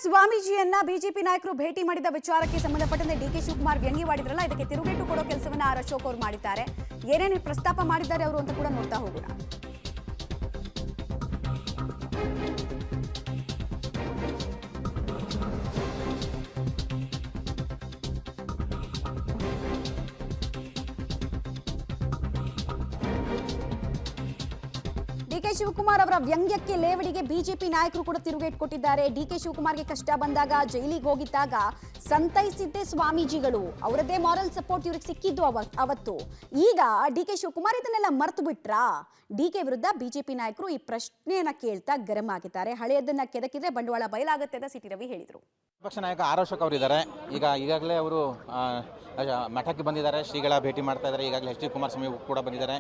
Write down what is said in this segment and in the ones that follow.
ಸ್ವಾಮೀಜಿಯನ್ನ BJP ನಾಯಕರು ಭೇಟಿ ಮಾಡಿದ ವಿಚಾರಕ್ಕೆ ಸಂಬಂಧಪಟ್ಟಂತೆ ಡಿಕೆ ಶಿವಕುಮಾರ್ ವ್ಯಂಗ್ಯವಾಡಿದ್ರಲ್ಲ, ಇದಕ್ಕೆ ತಿರುಗೇಟು ಕೊಡೋ ಕೆಲಸವನ್ನ ಅಶೋಕ್ ಅವರು ಮಾಡಿದ್ದಾರೆ. ಏನೇನು ಪ್ರಸ್ತಾಪ ಮಾಡಿದ್ದಾರೆ ಅವರು ಅಂತ ಕೂಡ ನೋಡ್ತಾ ಹೋಗೋಣ. ಡಿಕೆ ಶಿವಕುಮಾರ್ ಅವರ ವ್ಯಂಗ್ಯಕ್ಕೆ ಲೇವಡಿಗೆ ಬಿಜೆಪಿ ನಾಯಕರು ಕೂಡ ತಿರುಗೇಟು ಕೊಟ್ಟಿದ್ದಾರೆ. ಡಿಕೆ ಶಿವಕುಮಾರ್ಗೆ ಕಷ್ಟ ಬಂದಾಗ ಜೈಲಿಗೆ ಹೋಗಿದ್ದಾಗ ಸಂತೈಸಿದ್ದೆ ಸ್ವಾಮೀಜಿಗಳು, ಅವರದ್ದೇ ಮಾರಲ್ ಸಪೋರ್ಟ್ ಇವ್ರಿಗೆ ಸಿಕ್ಕಿದ್ದು ಅವತ್ತು. ಈಗ ಡಿಕೆ ಶಿವಕುಮಾರ್ ಇದನ್ನೆಲ್ಲ ಮರೆತು ಬಿಟ್ರಾ? ಡಿಕೆ ವಿರುದ್ಧ ಬಿಜೆಪಿ ನಾಯಕರು ಈ ಪ್ರಶ್ನೆಯನ್ನ ಕೇಳ್ತಾ ಗರಂ ಆಗಿದ್ದಾರೆ. ಹಳೆಯದನ್ನ ಕೆದಕಿದ್ರೆ ಬಂಡವಾಳ ಬಯಲಾಗುತ್ತೆ ಅಂತ ಸಿಟಿ ರವಿ ಹೇಳಿದರು. ವಿಪಕ್ಷ ನಾಯಕ ಅಶೋಕ್ ಅವರಿದ್ದಾರೆ. ಈಗಾಗಲೇ ಅವರು ಮಠಕ್ಕೆ ಬಂದಿದ್ದಾರೆ, ಶ್ರೀಗಳ ಭೇಟಿ ಮಾಡ್ತಾ ಇದ್ದಾರೆ. ಈಗಾಗಲೇ ಎಚ್ ಡಿ ಕುಮಾರಸ್ವಾಮಿ ಕೂಡ ಬಂದಿದ್ದಾರೆ.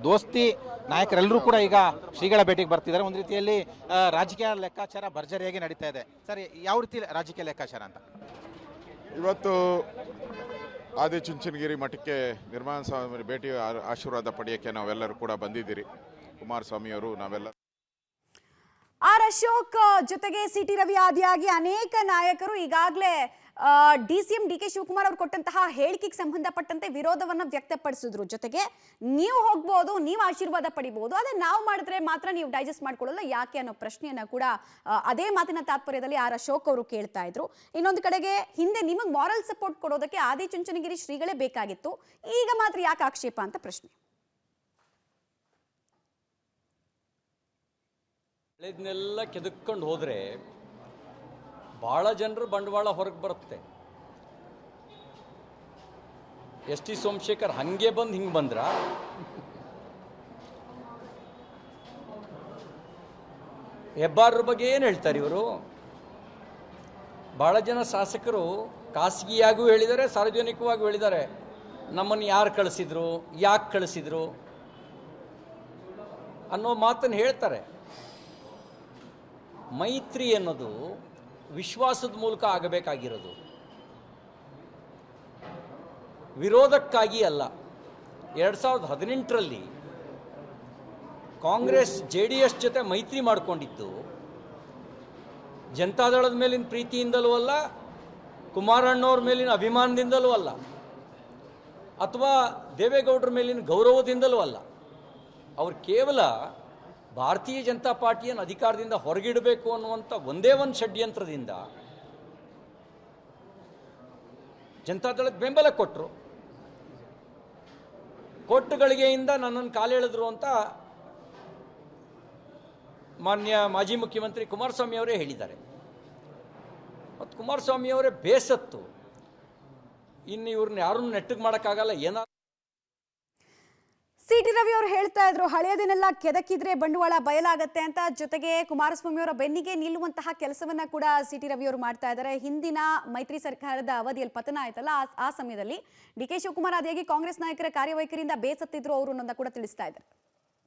ದೋಸ್ತಿ ನಾಯಕರೆಲ್ಲರೂ ಕೂಡ ಈಗ ಶ್ರೀಗಳ ಭೇಟಿಗೆ ಬರ್ತಿದ್ದಾರೆ. ಒಂದು ರೀತಿಯಲ್ಲಿ ರಾಜಕೀಯ ಲೆಕ್ಕಾಚಾರ ಭರ್ಜರಿಯಾಗಿ ನಡೀತಾ ಇದೆ. ಸರ್, ಯಾವ ರೀತಿ ರಾಜಕೀಯ ಲೆಕ್ಕಾಚಾರ ಅಂತ? ಇವತ್ತು ಆದಿಚುಂಚನಗಿರಿ ಮಠಕ್ಕೆ ನಿರ್ಮಾಣ ಸ್ವಾಮಿ ಭೇಟಿ ಆಶೀರ್ವಾದ ಪಡೆಯೋಕ್ಕೆ ನಾವೆಲ್ಲರೂ ಕೂಡ ಬಂದಿದ್ದೀರಿ. ಕುಮಾರಸ್ವಾಮಿಯವರು ನಾವೆಲ್ಲ ಅಶೋಕ್ ಜೊತೆಗೆ ಸಿಟಿ ರವಿ ಆದಿಯಾಗಿ ಅನೇಕ ನಾಯಕರು ಈಗಾಗಲೇ ಡಿಸಿಎಂ ಡಿಕೆ ಶಿವಕುಮಾರ್ ಅವರು ಕೊಟ್ಟಂತಹ ಹೇಳಿಕೆಗೆ ಸಂಬಂಧಪಟ್ಟಂತೆ ವಿರೋಧವನ್ನ ವ್ಯಕ್ತಪಡಿಸಿದ್ರು. ಜೊತೆಗೆ ನೀವು ಹೋಗ್ಬೋದು, ನೀವು ಆಶೀರ್ವಾದ ಪಡಿಬಹುದು, ಆದರೆ ನಾವು ಮಾಡಿದ್ರೆ ಮಾತ್ರ ನೀವು ಡೈಜೆಸ್ಟ್ ಮಾಡ್ಕೊಳ್ಳಲ್ಲ ಯಾಕೆ ಅನ್ನೋ ಪ್ರಶ್ನೆಯನ್ನ ಕೂಡ ಅದೇ ಮಾತಿನ ತಾತ್ಪರ್ಯದಲ್ಲಿ ಅಶೋಕ್ ಅವರು ಕೇಳ್ತಾ ಇದ್ರು. ಇನ್ನೊಂದು ಕಡೆಗೆ ಹಿಂದೆ ನಿಮಗೆ ಮಾರಲ್ ಸಪೋರ್ಟ್ ಕೊಡೋದಕ್ಕೆ ಆದಿಚುಂಚನಗಿರಿ ಶ್ರೀಗಳೇ ಬೇಕಾಗಿತ್ತು, ಈಗ ಮಾತ್ರ ಯಾಕೆ ಆಕ್ಷೇಪ ಅಂತ ಪ್ರಶ್ನೆ. ಇದನ್ನೆಲ್ಲ ಕೆದಕ್ಕೊಂಡು ಹೋದರೆ ಭಾಳ ಜನರು ಬಂಡವಾಳ ಹೊರಗೆ ಬರುತ್ತೆ. ಎಸ್ ಟಿ ಸೋಮಶೇಖರ್ ಹಂಗೆ ಬಂದು ಹಿಂಗೆ ಬಂದ್ರ? ಹೆಬ್ಬಾರರ ಬಗ್ಗೆ ಏನು ಹೇಳ್ತಾರೆ ಇವರು? ಭಾಳ ಜನ ಶಾಸಕರು ಖಾಸಗಿಯಾಗೂ ಹೇಳಿದ್ದಾರೆ, ಸಾರ್ವಜನಿಕವಾಗಿ ಹೇಳಿದ್ದಾರೆ, ನಮ್ಮನ್ನು ಯಾರು ಕಳಿಸಿದ್ರು, ಯಾಕೆ ಕಳಿಸಿದ್ರು ಅನ್ನೋ ಮಾತನ್ನು ಹೇಳ್ತಾರೆ. ಮೈತ್ರಿ ಅನ್ನೋದು ವಿಶ್ವಾಸದ ಮೂಲಕ ಆಗಬೇಕಾಗಿರೋದು, ವಿರೋಧಕ್ಕಾಗಿ ಅಲ್ಲ. 2018ರಲ್ಲಿ ಕಾಂಗ್ರೆಸ್ JDS ಜೊತೆ ಮೈತ್ರಿ ಮಾಡಿಕೊಂಡಿದ್ದು ಜನತಾದಳದ ಮೇಲಿನ ಪ್ರೀತಿಯಿಂದಲೂ ಅಲ್ಲ, ಕುಮಾರಣ್ಣವ್ರ ಮೇಲಿನ ಅಭಿಮಾನದಿಂದಲೂ ಅಲ್ಲ, ಅಥವಾ ದೇವೇಗೌಡರ ಮೇಲಿನ ಗೌರವದಿಂದಲೂ ಅಲ್ಲ. ಅವ್ರು ಕೇವಲ ಭಾರತೀಯ ಜನತಾ ಪಾರ್ಟಿಯನ್ನು ಅಧಿಕಾರದಿಂದ ಹೊರಗಿಡಬೇಕು ಅನ್ನುವಂಥ ಒಂದೇ ಒಂದು ಷಡ್ಯಂತ್ರದಿಂದ ಜನತಾದಳಕ್ಕೆ ಬೆಂಬಲ ಕೊಟ್ಟರು. ಕೊಟ್ಟುಗಳಿಗೆಯಿಂದ ನನ್ನನ್ನು ಕಾಲೆಳೆದ್ರು ಅಂತ ಮಾನ್ಯ ಮಾಜಿ ಮುಖ್ಯಮಂತ್ರಿ ಕುಮಾರಸ್ವಾಮಿ ಅವರೇ ಹೇಳಿದ್ದಾರೆ. ಮತ್ತು ಕುಮಾರಸ್ವಾಮಿ ಅವರೇ ಬೇಸತ್ತು, ಇನ್ನು ಇವ್ರನ್ನ ಯಾರನ್ನು ನೆಟ್ಟಗೆ ಮಾಡೋಕ್ಕಾಗಲ್ಲ, ಏನಾದ್ರು. ಸಿಟಿ ರವಿ ಅವರು ಹೇಳ್ತಾ ಇದ್ರು, ಹಳೆಯದನ್ನೆಲ್ಲ ಕೆದಕಿದ್ರೆ ಬಂಡವಾಳ ಬಯಲಾಗತ್ತೆ ಅಂತ. ಜೊತೆಗೆ ಕುಮಾರಸ್ವಾಮಿ ಅವರ ಬೆನ್ನಿಗೆ ನಿಲ್ಲುವಂತಹ ಕೆಲಸವನ್ನ ಕೂಡ ಸಿಟಿ ರವಿ ಅವರು ಮಾಡ್ತಾ ಇದ್ದಾರೆ. ಹಿಂದಿನ ಮೈತ್ರಿ ಸರ್ಕಾರದ ಅವಧಿಯಲ್ಲಿ ಪತನ ಆಯ್ತಲ್ಲ, ಆ ಸಮಯದಲ್ಲಿ ಡಿಕೆ ಶಿವಕುಮಾರ್ ಆದಿಯಾಗಿ ಕಾಂಗ್ರೆಸ್ ನಾಯಕರ ಕಾರ್ಯವೈಖರಿಯಿಂದ ಬೇಸತ್ತಿದ್ರು ಅವರು ಅನ್ನೋದನ್ನ ಕೂಡ ತಿಳಿಸ್ತಾ ಇದ್ದಾರೆ.